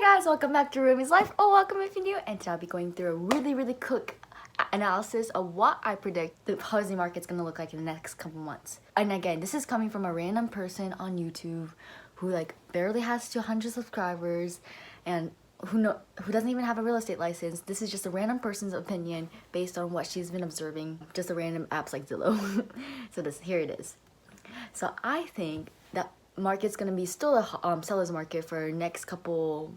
Hi guys, welcome back to Rumi's Life, or welcome if you're new, and today I'll be going through a really quick analysis of what I predict the housing market's gonna look like in the next couple months. And again, this is coming from a random person on YouTube who like barely has 200 subscribers and who doesn't even have a real estate license. This is just a random person's opinion based on what she's been observing, just a random apps like Zillow. So here it is. So I think that market's gonna be still a seller's market for next couple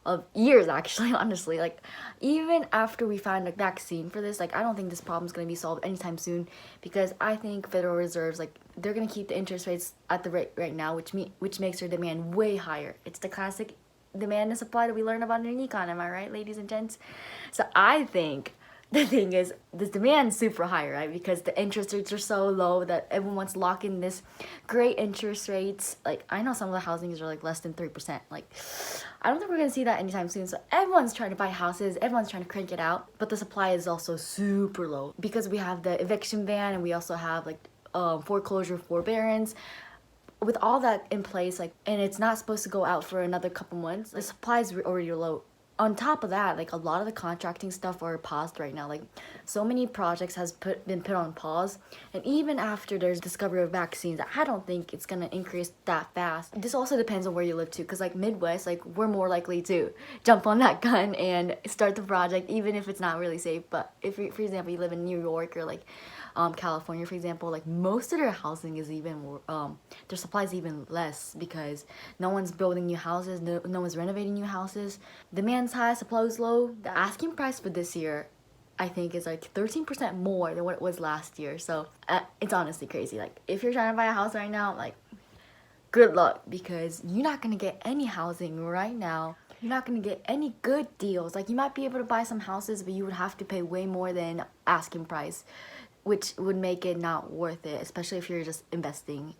of years, actually. Honestly, like even after we find a vaccine for this, like I don't think this problem's gonna be solved anytime soon, because I think Federal Reserves, like they're gonna keep the interest rates at the rate right now, which makes their demand way higher. It's the classic demand and supply that we learn about in econ, am I right, ladies and gents? So I think the thing is, the demand's super high, right? Because the interest rates are so low that everyone wants to lock in this great interest rates. Like, I know some of the housings are like less than 3%. Like, I don't think we're gonna see that anytime soon. So everyone's trying to buy houses, everyone's trying to crank it out, but the supply is also super low because we have the eviction ban and we also have like foreclosure forbearance. With all that in place, like, and it's not supposed to go out for another couple months, the supply is already low. On top of that, like a lot of the contracting stuff are paused right now. Like so many projects has been put on pause, and even after there's discovery of vaccines, I don't think it's gonna increase that fast. This also depends on where you live too, because like Midwest, like we're more likely to jump on that gun and start the project even if it's not really safe. But if you, for example, you live in New York or like California, for example, like most of their housing is even more, their supply is even less because no one's building new houses, no one's renovating new houses. Demand's high, supply's low. The asking price for this year, I think, is like 13% more than what it was last year. So it's honestly crazy. Like if you're trying to buy a house right now, like good luck, because you're not gonna get any housing right now. You're not gonna get any good deals. Like you might be able to buy some houses, but you would have to pay way more than asking price, which would make it not worth it, especially if you're just investing.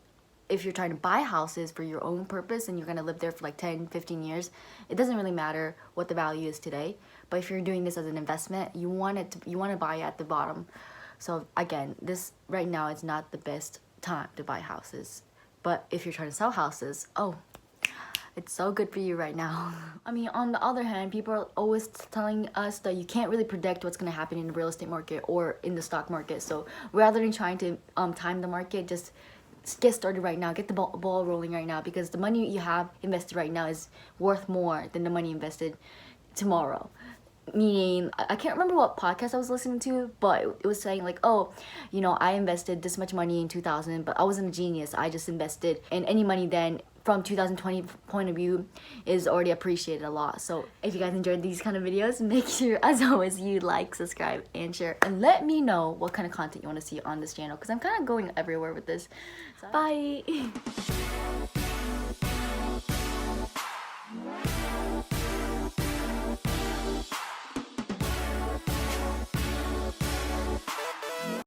If you're trying to buy houses for your own purpose and you're gonna live there for like 10, 15 years, it doesn't really matter what the value is today. But if you're doing this as an investment, you want to buy at the bottom. So again, this right now is not the best time to buy houses. But if you're trying to sell houses, oh, it's so good for you right now. I mean, on the other hand, people are always telling us that you can't really predict what's going to happen in the real estate market or in the stock market. So rather than trying to time the market, just get started right now. Get the ball rolling right now, because the money you have invested right now is worth more than the money invested tomorrow. Meaning, I can't remember what podcast I was listening to, but it was saying like, oh, you know, I invested this much money in 2000, but I wasn't a genius. I just invested, and any money then from 2020 point of view is already appreciated a lot. So if you guys enjoyed these kind of videos, make sure as always you like, subscribe, and share, and let me know what kind of content you want to see on this channel, because I'm kind of going everywhere with this. So, bye.